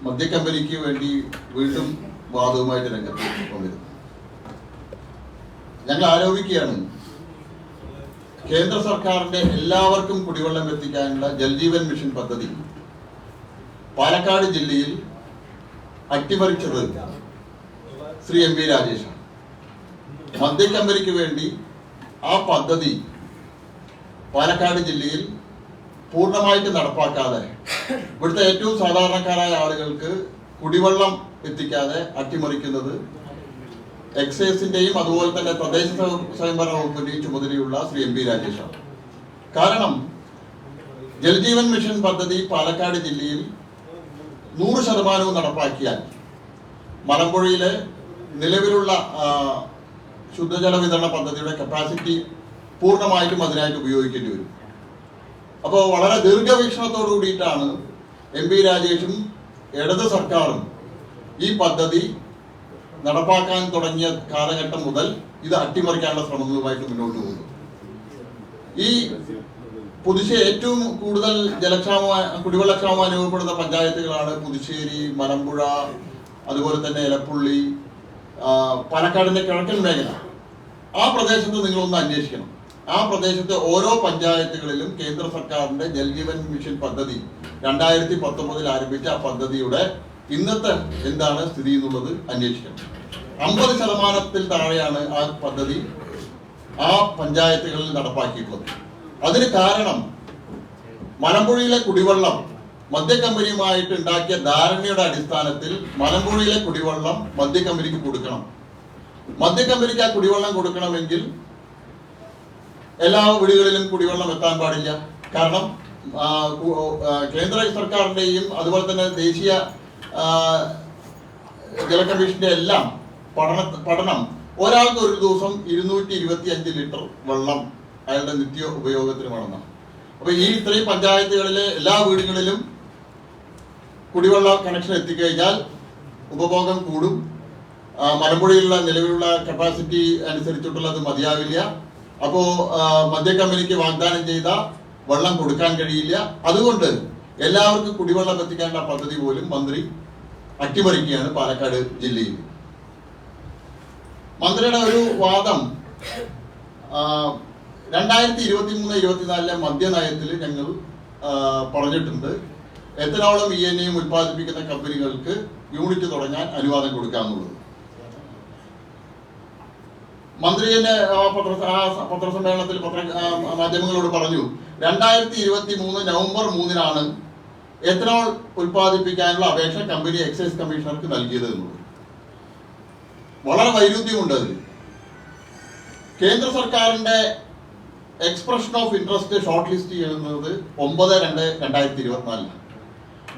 മദ്യക്കമ്പനിക്ക് വേണ്ടി വീണ്ടും വാദവുമായിട്ട് രംഗത്ത് വന്നിരുന്നു. ഞങ്ങൾ ആരോപിക്കുകയാണ്, കേന്ദ്ര സർക്കാരിന്റെ എല്ലാവർക്കും കുടിവെള്ളം എത്തിക്കാനുള്ള ജൽജീവൻ മിഷൻ പദ്ധതി പാലക്കാട് ജില്ലയിൽ അട്ടിമറിച്ചത് ശ്രീ എം വി രാജേഷാണ്. മദ്യക്കമ്പനിക്ക് വേണ്ടി ആ പദ്ധതി പാലക്കാട് ജില്ലയിൽ പൂർണ്ണമായിട്ട് നടപ്പാക്കാതെ ഇവിടുത്തെ ഏറ്റവും സാധാരണക്കാരായ ആളുകൾക്ക് കുടിവെള്ളം എത്തിക്കാതെ അട്ടിമറിക്കുന്നത് എക്സൈസിന്റെയും അതുപോലെ തന്നെ തദ്ദേശ സ്വയംഭരണ വകുപ്പിന്റെയും ചുമതലയുള്ള ശ്രീ എം വി രാജേഷാണ്. കാരണം ജൽജീവൻ മിഷൻ പദ്ധതി പാലക്കാട് ജില്ലയിൽ 100% നടപ്പാക്കിയാൽ മലമ്പുഴയിലെ നിലവിലുള്ള ശുദ്ധജല വിതരണ പദ്ധതിയുടെ കപ്പാസിറ്റി പൂർണ്ണമായിട്ടും അതിനായിട്ട് ഉപയോഗിക്കേണ്ടി വരും. അപ്പോൾ വളരെ ദീർഘവീക്ഷണത്തോടു കൂടിയിട്ടാണ് എം പി രാജേഷും ഇടത് സർക്കാരും ഈ പദ്ധതി നടപ്പാക്കാൻ തുടങ്ങിയ കാലഘട്ടം മുതൽ ഇത് അട്ടിമറിക്കാനുള്ള ശ്രമങ്ങളുമായിട്ട് മുന്നോട്ട് പോകുന്നു. ഈ പുതുശ്ശേരി ഏറ്റവും കൂടുതൽ കുടിവെള്ളക്ഷാമം അനുഭവപ്പെടുന്ന പഞ്ചായത്തുകളാണ് പുതുശ്ശേരി, മലമ്പുഴ, അതുപോലെ തന്നെ എലപ്പുള്ളി, പാലക്കാടിന്റെ കിഴക്കൻ മേഖല. ആ പ്രദേശത്ത് നിങ്ങളൊന്ന് അന്വേഷിക്കണം. ആ പ്രദേശത്തെ ഓരോ പഞ്ചായത്തുകളിലും കേന്ദ്ര സർക്കാരിന്റെ ജൽജീവൻ മിഷൻ പദ്ധതി 2019 ആരംഭിച്ച ആ പദ്ധതിയുടെ ഇന്നത്തെ എന്താണ് സ്ഥിതി എന്നുള്ളത് അന്വേഷിക്കണം. 50% താഴെയാണ് ആ പദ്ധതി ആ പഞ്ചായത്തുകളിൽ നടപ്പാക്കിയിട്ടുള്ളത്. അതിന് കാരണം മലമ്പുഴയിലെ കുടിവെള്ളം മദ്യക്കമ്പനിയുമായിട്ട് ഉണ്ടാക്കിയ ധാരണയുടെ അടിസ്ഥാനത്തിൽ മലമ്പുഴയിലെ കുടിവെള്ളം മദ്യക്കമ്പനിക്ക് കൊടുക്കണം. മദ്യക്കമ്പനിക്ക് ആ കുടിവെള്ളം കൊടുക്കണമെങ്കിൽ എല്ലാ വീടുകളിലും കുടിവെള്ളം എത്താൻ പാടില്ല. കാരണം കേന്ദ്ര സർക്കാരിന്റെയും അതുപോലെ തന്നെ ദേശീയ ജല കമ്മീഷന്റെ എല്ലാം പഠനം ഒരാൾക്ക് ഒരു ദിവസം 225 ലിറ്റർ വെള്ളം അയാളുടെ നിത്യ ഉപയോഗത്തിന് വേണമെന്നാണ്. അപ്പൊ ഈ ഇത്രയും പഞ്ചായത്തുകളിലെ എല്ലാ വീടുകളിലും കുടിവെള്ള കണക്ഷൻ എത്തിക്കഴിഞ്ഞാൽ ഉപഭോഗം കൂടും. മലമ്പുഴയിലുള്ള നിലവിലുള്ള കപ്പാസിറ്റി അനുസരിച്ചിട്ടുള്ളത് മതിയാവില്ല. അപ്പോ മദ്യക്കമ്പനിക്ക് വാഗ്ദാനം ചെയ്ത വെള്ളം കൊടുക്കാൻ കഴിയില്ല. അതുകൊണ്ട് എല്ലാവർക്കും കുടിവെള്ളം എത്തിക്കാനുള്ള പദ്ധതി പോലും മന്ത്രി അട്ടിമറിക്കുകയാണ് പാലക്കാട് ജില്ലയിൽ. മന്ത്രിയുടെ ഒരു വാദം 2023-24 മദ്യനയത്തിൽ ഞങ്ങൾ പറഞ്ഞിട്ടുണ്ട്, എത്തനോളും ENA ഉൽപ്പാദിപ്പിക്കുന്ന കമ്പനികൾക്ക് യൂണിറ്റ് തുടങ്ങാൻ അനുവാദം കൊടുക്കാന്നുള്ളത്. മന്ത്രി തന്നെ പത്രസമ്മേളനത്തിൽ മാധ്യമങ്ങളോട് പറഞ്ഞു 2023 നവംബർ 3-നാണ് എത്തനോൾ ഉൽപ്പാദിപ്പിക്കാനുള്ള അപേക്ഷ കമ്പനി എക്സൈസ് കമ്മീഷണർക്ക് നൽകിയത് എന്നുള്ളത്. വളരെ വൈരുദ്ധ്യമുണ്ട് അതിൽ. കേന്ദ്ര സർക്കാരിന്റെ expression of interest short list ചെയ്യുന്നത് 9/2/2024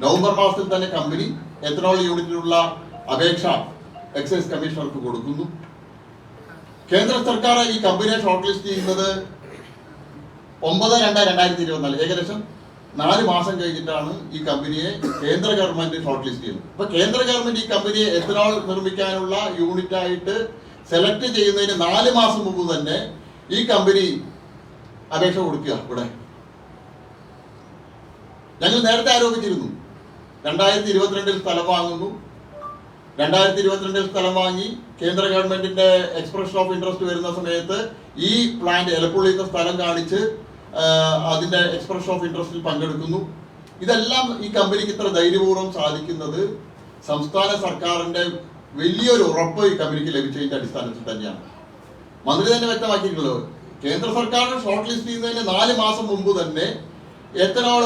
നവംബർ മാസത്തിൽ തന്നെ കമ്പനി എത്തനോൾ യൂണിറ്റിനുള്ള അപേക്ഷ എക്സൈസ് കമ്മീഷണർക്ക് കൊടുക്കുന്നു. കേന്ദ്ര സർക്കാർ ഈ കമ്പനിയെ ഷോർട്ട് ലിസ്റ്റ് ചെയ്യുന്നത് 9/2/2024, ഏകദേശം 4 മാസം കഴിഞ്ഞിട്ടാണ് ഈ കമ്പനിയെ കേന്ദ്ര ഗവൺമെന്റ് ഷോർട്ട് ലിസ്റ്റ് ചെയ്യുന്നത്. അപ്പൊ കേന്ദ്ര ഗവൺമെന്റ് ഈ കമ്പനിയെ എത്തനോൾ നിർമ്മിക്കാനുള്ള യൂണിറ്റ് ആയിട്ട് സെലക്ട് ചെയ്യുന്നതിന് 4 മാസം മുമ്പ് തന്നെ ഈ കമ്പനി അപേക്ഷ കൊടുക്കുക. ഇവിടെ ഞങ്ങൾ നേരത്തെ ആരോപിച്ചിരുന്നു, 2022 സ്ഥലം വാങ്ങുന്നു. 2022 സ്ഥലം വാങ്ങി കേന്ദ്ര ഗവൺമെന്റിന്റെ എക്സ്പ്രഷൻ ഓഫ് ഇൻട്രസ്റ്റ് വരുന്ന സമയത്ത് ഈ പ്ലാന്റ് എലപ്പുള്ളിത്തെ സ്ഥലം കാണിച്ച് അതിന്റെ എക്സ്പ്രഷൻ ഓഫ് ഇൻട്രസ്റ്റിൽ പങ്കെടുക്കുന്നു. ഇതെല്ലാം ഈ കമ്പനിക്ക് ഇത്ര ധൈര്യപൂർവ്വം സാധിക്കുന്നത് സംസ്ഥാന സർക്കാരിന്റെ വലിയൊരു ഉറപ്പ് ഈ കമ്പനിക്ക് ലഭിച്ചതിന്റെ അടിസ്ഥാനത്തിൽ തന്നെയാണ്. മന്ത്രി തന്നെ വ്യക്തമാക്കിയിട്ടുള്ളൂ, കേന്ദ്ര സർക്കാർ ഷോർട്ട് ലിസ്റ്റ് ചെയ്യുന്നതിന് 4 മാസം മുമ്പ് തന്നെ എത്തനോൾ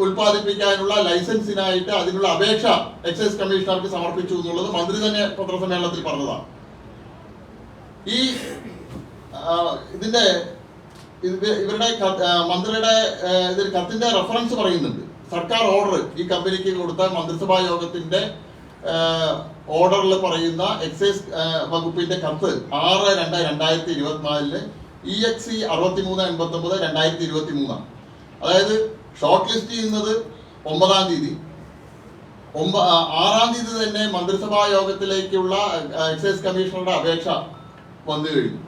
ഉൽപ്പാദിപ്പിക്കാനുള്ള ലൈസൻസിനായിട്ട് അതിനുള്ള അപേക്ഷ എക്സൈസ് കമ്മീഷണർക്ക് സമർപ്പിച്ചു എന്നുള്ളത് മന്ത്രി തന്നെ പത്രസമ്മേളനത്തിൽ പറഞ്ഞതാണ്. ഈ ഇതിന്റെ ഇവരുടെ മന്ത്രിയുടെ ഇതിൽ കത്തിന്റെ റെഫറൻസ് പറയുന്നുണ്ട്. സർക്കാർ ഓർഡർ ഈ കമ്പനിക്ക് കൊടുത്ത മന്ത്രിസഭാ യോഗത്തിന്റെ ഓർഡറിൽ പറയുന്ന എക്സൈസ് വകുപ്പിന്റെ കത്ത് 6/2/2024 EXC 6389 2023. അതായത് ഷോർട്ട് ലിസ്റ്റ് ചെയ്യുന്നത് 9-ാം തീയതി, 6-ാം തീയതി തന്നെ മന്ത്രിസഭാ യോഗത്തിലേക്കുള്ള എക്സൈസ് കമ്മീഷണറുടെ അപേക്ഷ വന്നു കഴിഞ്ഞു.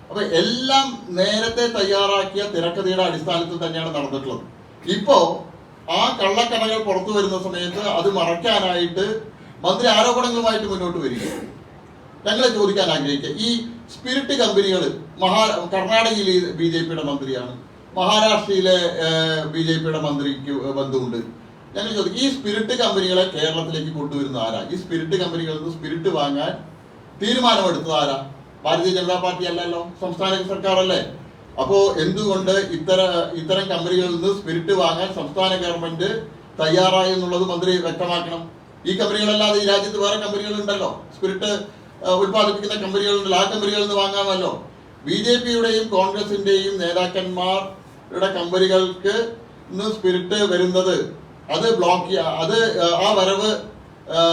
അപ്പൊ എല്ലാം നേരത്തെ തയ്യാറാക്കിയ തിരക്കഥയുടെ അടിസ്ഥാനത്തിൽ തന്നെയാണ് നടന്നിട്ടുള്ളത്. ഇപ്പോ ആ കള്ളക്കടകൾ പുറത്തു വരുന്ന സമയത്ത് അത് മറയ്ക്കാനായിട്ട് മന്ത്രി ആരോപണങ്ങളുമായിട്ട് മുന്നോട്ട് വരികയാണ്. ഞങ്ങളെ ചോദിക്കാൻ ആഗ്രഹിക്കുക, ഈ സ്പിരിറ്റ് കമ്പനികൾ കർണാടകയിലെ BJP-യുടെ മന്ത്രിയാണ്, മഹാരാഷ്ട്രയിലെ BJP-യുടെ മന്ത്രിക്ക് ബന്ധമുണ്ട്. ഞങ്ങൾ ചോദിക്കും, ഈ സ്പിരിറ്റ് കമ്പനികളെ കേരളത്തിലേക്ക് കൊണ്ടുവരുന്ന ആരാ? ഈ സ്പിരിറ്റ് കമ്പനികളിൽ നിന്ന് സ്പിരിറ്റ് വാങ്ങാൻ തീരുമാനമെടുത്തത് ആരാ? ഭാരതീയ ജനതാ പാർട്ടി അല്ലല്ലോ, സംസ്ഥാന സർക്കാരല്ലേ. അപ്പോ എന്തുകൊണ്ട് ഇത്തരം കമ്പനികളിൽ നിന്ന് സ്പിരിറ്റ് വാങ്ങാൻ സംസ്ഥാന ഗവൺമെന്റ് തയ്യാറായി എന്നുള്ളത് മന്ത്രി വ്യക്തമാക്കണം. ഈ കമ്പനികളല്ലാതെ ഈ രാജ്യത്ത് വേറെ കമ്പനികളുണ്ടല്ലോ, സ്പിരിറ്റ് ഉത്പാദിപ്പിക്കുന്ന കമ്പനികളുണ്ടല്ലോ, ആ കമ്പനികളിൽ നിന്ന് വാങ്ങാമല്ലോ. BJP-യുടെയും കോൺഗ്രസിന്റെയും നേതാക്കന്മാരുടെ കമ്പനികൾക്ക് ഇന്ന് സ്പിരിറ്റ് വരുന്നത് അത് ബ്ലോക്ക് അത് ആ വരവ്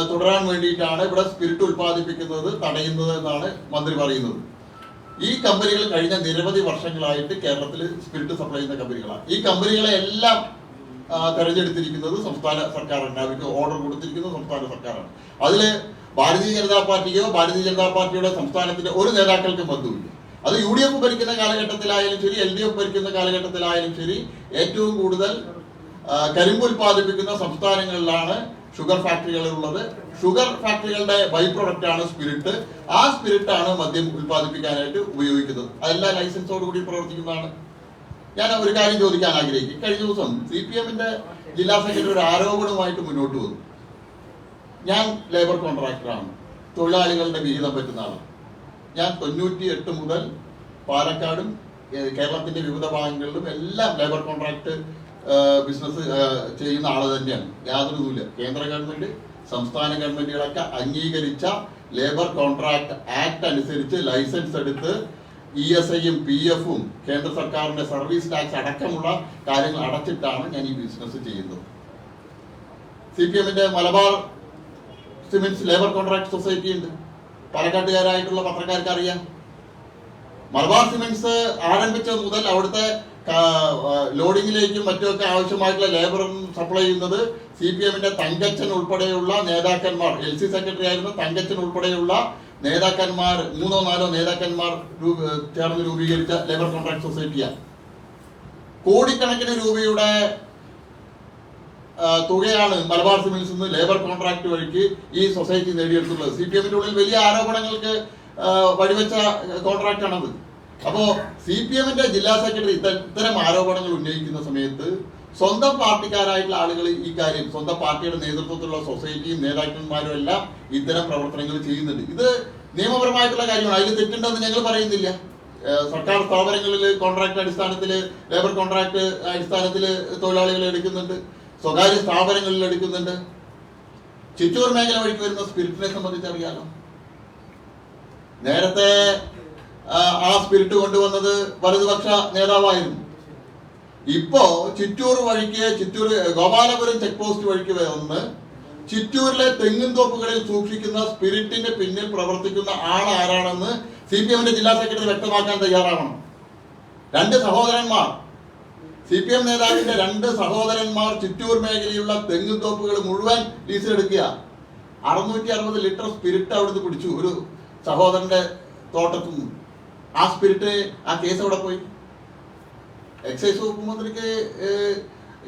തുടരാൻ വേണ്ടിയിട്ടാണ് ഇവിടെ സ്പിരിറ്റ് ഉത്പാദിപ്പിക്കുന്നത് തടയുന്നത് എന്നാണ് മന്ത്രി പറയുന്നത്. ഈ കമ്പനികൾ കഴിഞ്ഞ നിരവധി വർഷങ്ങളായിട്ട് കേരളത്തിൽ സ്പിരിറ്റ് സപ്ലൈ ചെയ്യുന്ന കമ്പനികളാണ്. ഈ കമ്പനികളെ എല്ലാം തെരഞ്ഞെടുത്തിരിക്കുന്നത് സംസ്ഥാന സർക്കാരാണ്, അവർക്ക് ഓർഡർ കൊടുത്തിരിക്കുന്നത് സംസ്ഥാന സർക്കാരാണ്. അതില് ഭാരതീയ ജനതാ പാർട്ടിയോ ഭാരതീയ ജനതാ പാർട്ടിയുടെ സംസ്ഥാനത്തിന്റെ ഒരു നേതാക്കൾക്കും ബന്ധമില്ല. അത് UDF ഭരിക്കുന്ന കാലഘട്ടത്തിലായാലും ശരി, LDF ഭരിക്കുന്ന കാലഘട്ടത്തിലായാലും ശരി, ഏറ്റവും കൂടുതൽ കരിമ്പ് ഉൽപ്പാദിപ്പിക്കുന്ന സംസ്ഥാനങ്ങളിലാണ് ഷുഗർ ഫാക്ടറികൾ ഉള്ളത്. ഷുഗർ ഫാക്ടറികളുടെ ബൈ പ്രൊഡക്റ്റ് ആണ് സ്പിരിറ്റ്. ആ സ്പിരിറ്റ് ആണ് മദ്യം ഉൽപ്പാദിപ്പിക്കാനായിട്ട് ഉപയോഗിക്കുന്നത്. അതെല്ലാം ലൈസൻസോട് കൂടി പ്രവർത്തിക്കുന്നതാണ്. ഞാൻ ഒരു കാര്യം ചോദിക്കാൻ ആഗ്രഹിക്കും. കഴിഞ്ഞ ദിവസം CPM-ന്റെ ജില്ലാ സെക്രട്ടറി ഒരു ആരോപണവുമായിട്ട് മുന്നോട്ട് വന്നു. ഞാൻ ലേബർ കോൺട്രാക്ടറാണ്, തൊഴിലാളികളുടെ വിഹിതം പറ്റുന്ന ആളാണ്. ഞാൻ 98 മുതൽ പാലക്കാടും കേരളത്തിന്റെ വിവിധ ഭാഗങ്ങളിലും എല്ലാം ലേബർ കോൺട്രാക്ട് ബിസിനസ് ചെയ്യുന്ന ആള് തന്നെയാണ്. യാതൊരുമില്ല. കേന്ദ്ര ഗവൺമെന്റ് സംസ്ഥാന ഗവൺമെന്റുകളൊക്കെ അംഗീകരിച്ച ലേബർ കോൺട്രാക്ട് ആക്ട് അനുസരിച്ച് ലൈസൻസ് എടുത്ത് ESI-യും PF-ഉം കേന്ദ്ര സർക്കാരിന്റെ സർവീസ് ടാക്സ് അടക്കമുള്ള കാര്യങ്ങൾ അടച്ചിട്ടാണ് ഞാൻ ഈ ബിസിനസ് ചെയ്യുന്നത്. CPM-ന്റെ Malabar cements labour contract society ഉണ്ട്. പാലക്കാട്ടുകാരായിട്ടുള്ള പത്രക്കാർക്ക് അറിയാം. മലബാർ സിമെന്റ്സ് ആരംഭിച്ചത് മുതൽ അവിടുത്തെ ലോഡിങ്ങിലേക്കും മറ്റുമൊക്കെ ആവശ്യമായിട്ടുള്ള ലേബർ സപ്ലൈ ചെയ്യുന്നത് CPM-ന്റെ തങ്കച്ചൻ ഉൾപ്പെടെയുള്ള നേതാക്കന്മാർ, LC സെക്രട്ടറി ആയിരുന്ന തങ്കച്ചൻ ഉൾപ്പെടെയുള്ള നേതാക്കന്മാർ 3-4 നേതാക്കന്മാർ ചേർന്ന് രൂപീകരിച്ച ലേബർ കോൺട്രാക്ട് സൊസൈറ്റിയാണ്. കോടിക്കണക്കിന് രൂപയുടെ തുകയാണ് മലബാർ സിമെന്റ്സ് നിന്ന് ലേബർ കോൺട്രാക്ട് വഴിക്ക് ഈ സൊസൈറ്റി നേടിയെടുത്തുള്ളത്. CPM-ന്റെ ഉള്ളിൽ വലിയ ആരോപണങ്ങൾക്ക് വഴിവെച്ച കോൺട്രാക്ട് ആണത്. അപ്പോ CPM-ന്റെ ജില്ലാ സെക്രട്ടറി ഇത്തരം ആരോപണങ്ങൾ ഉന്നയിക്കുന്ന സമയത്ത് സ്വന്തം പാർട്ടിക്കാരായിട്ടുള്ള ആളുകൾ ഈ കാര്യം, സ്വന്തം പാർട്ടിയുടെ നേതൃത്വത്തിലുള്ള സൊസൈറ്റിയും നേതാക്കന്മാരും എല്ലാം ഇത്തരം പ്രവർത്തനങ്ങൾ ചെയ്യുന്നുണ്ട്. ഇത് നിയമപരമായിട്ടുള്ള കാര്യമാണ്, അതിൽ തെറ്റുണ്ടെന്ന് ഞങ്ങൾ പറയുന്നില്ല. സർക്കാർ സ്ഥാപനങ്ങളിൽ കോൺട്രാക്ട് അടിസ്ഥാനത്തിൽ, ലേബർ കോൺട്രാക്ട് അടിസ്ഥാനത്തിൽ തൊഴിലാളികളെ എടുക്കുന്നുണ്ട്, സ്വകാര്യ സ്ഥാപനങ്ങളിൽ എടുക്കുന്നുണ്ട്. ചിറ്റൂർ മേഖല വഴിക്ക് വരുന്ന സ്പിരിറ്റിനെ സംബന്ധിച്ച് അറിയാലോ. നേരത്തെ ആ സ്പിരിറ്റ് കൊണ്ടുവന്നത് വലതുപക്ഷ നേതാവായിരുന്നു. ഇപ്പോ ചിറ്റൂർ വഴിക്ക്, ചിറ്റൂർ ഗോപാലപുരം ചെക്ക് പോസ്റ്റ് വഴിക്ക് വന്ന് ചിറ്റൂരിലെ തെങ്ങിൻ തോപ്പുകളിൽ സൂക്ഷിക്കുന്ന സ്പിരിറ്റിന്റെ പിന്നിൽ പ്രവർത്തിക്കുന്ന ആളാരാണെന്ന് CPM-ന്റെ ജില്ലാ സെക്രട്ടറി വ്യക്തമാക്കാൻ തയ്യാറാവണം. 2 സഹോദരന്മാർ, CPM നേതാവിന്റെ 2 സഹോദരന്മാർ ചിറ്റൂർ മേഖലയിലുള്ള തെങ്ങിൻ തോപ്പുകൾ മുഴുവൻ ലീസിലെടുക്കുക. 660 ലിറ്റർ സ്പിരിറ്റ് അവിടുന്ന് പിടിച്ചു ഒരു സഹോദരന്റെ തോട്ടത്തിൽ നിന്ന്. ആ സ്പിരിറ്റ്, ആ കേസ് അവിടെ പോയി. എക്സൈസ് വകുപ്പ് മന്ത്രിക്ക്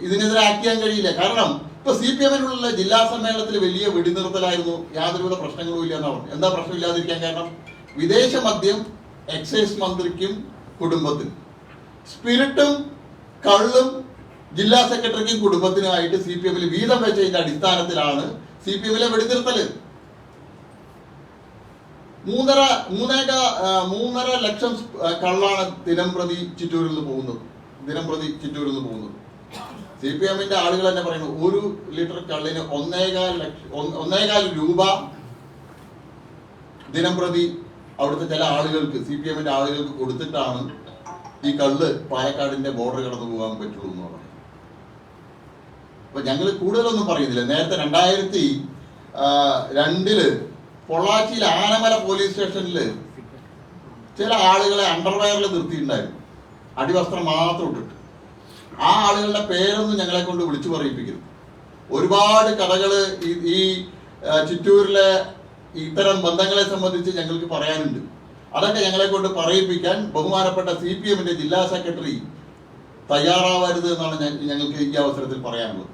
ഇതിനെതിരെ ആക്ട് ചെയ്യാൻ കഴിയില്ല. കാരണം ഇപ്പൊ CPM-നുള്ള ജില്ലാ സമ്മേളനത്തിൽ വലിയ വെടിനിർത്തലായിരുന്നു, യാതൊരുവിധ പ്രശ്നങ്ങളും ഇല്ല എന്നാണ്. എന്താ പ്രശ്നമില്ലാതിരിക്കാൻ കാരണം? വിദേശ മദ്യം എക്സൈസ് മന്ത്രിക്കും കുടുംബത്തിനും, സ്പിരിറ്റും കള്ളും ജില്ലാ സെക്രട്ടറിക്കും കുടുംബത്തിനുമായിട്ട് CPM-ൽ വീതം വെച്ചതിന്റെ അടിസ്ഥാനത്തിലാണ് CPM-ലെ വെടിനിർത്തല്. 3.5 ലക്ഷം കള്ളാണ് ദിനംപ്രതി ചിറ്റൂരിൽ നിന്ന് പോകുന്നത്. CPM-ന്റെ ആളുകൾ തന്നെ പറയുന്നു, 1 ലിറ്റർ കള്ളിന് 1.25 രൂപ ദിനംപ്രതി അവിടുത്തെ ചില ആളുകൾക്ക്, CPM-ന്റെ ആളുകൾക്ക് കൊടുത്തിട്ടാണ് ഈ കള്ള് പാലക്കാടിന്റെ ബോർഡർ കടന്നു പോകാൻ പറ്റുള്ളൂ എന്ന് പറയുന്നത്. അപ്പൊ ഞങ്ങൾ കൂടുതലൊന്നും പറയുന്നില്ല. നേരത്തെ 2002 പൊള്ളാച്ചിയിൽ ആനമല പോലീസ് സ്റ്റേഷനിൽ ചില ആളുകളെ അണ്ടർവെയറിൽ നിർത്തിയിട്ടുണ്ടായിരുന്നു, അടിവസ്ത്രം മാത്രം ഇട്ടിട്ട്. ആ ആളുകളുടെ പേരൊന്നും ഞങ്ങളെ കൊണ്ട് വിളിച്ചു പറയിപ്പിക്കരുത്. ഒരുപാട് കഥകൾ ഈ ചിറ്റൂരിലെ ഇത്തരം ബന്ധങ്ങളെ സംബന്ധിച്ച് ഞങ്ങൾക്ക് പറയാനുണ്ട്. അതൊക്കെ ഞങ്ങളെ കൊണ്ട് പറയിപ്പിക്കാൻ ബഹുമാനപ്പെട്ട CPM-ന്റെ ജില്ലാ സെക്രട്ടറി തയ്യാറാവരുത് എന്നാണ് ഞങ്ങൾക്ക് ഈ അവസരത്തിൽ പറയാനുള്ളത്.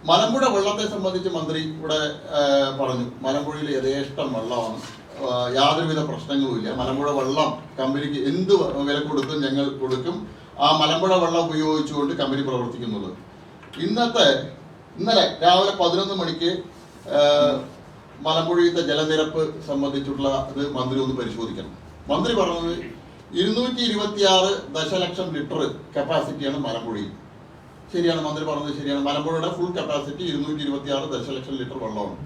മലമ്പുഴ വെള്ളത്തെ സംബന്ധിച്ച് മന്ത്രി ഇവിടെ പറഞ്ഞു, മലമ്പുഴയിൽ യഥേഷ്ടം വെള്ളമാണ്, യാതൊരുവിധ പ്രശ്നങ്ങളുമില്ല. മലമ്പുഴ വെള്ളം കമ്പനിക്ക് എന്ത് വില കൊടുത്തും ഞങ്ങൾ കൊടുക്കും. ആ മലമ്പുഴ വെള്ളം ഉപയോഗിച്ചുകൊണ്ട് കമ്പനി പ്രവർത്തിക്കുന്നുള്ളത്. ഇന്നലെ രാവിലെ 11 മണിക്ക് മലമ്പുഴയിലത്തെ ജലനിരപ്പ് സംബന്ധിച്ചുള്ള ഇത് മന്ത്രി ഒന്ന് പരിശോധിക്കണം. മന്ത്രി പറഞ്ഞത് 226 ദശലക്ഷം ലിറ്റർ കപ്പാസിറ്റിയാണ് മലമ്പുഴയിൽ. ശരിയാണ്, മന്ത്രി പറഞ്ഞത് ശരിയാണ്. മലമ്പുഴയുടെ ഫുൾ കപ്പാസിറ്റി 226 ദശലക്ഷം ലിറ്റർ വെള്ളമാണ്.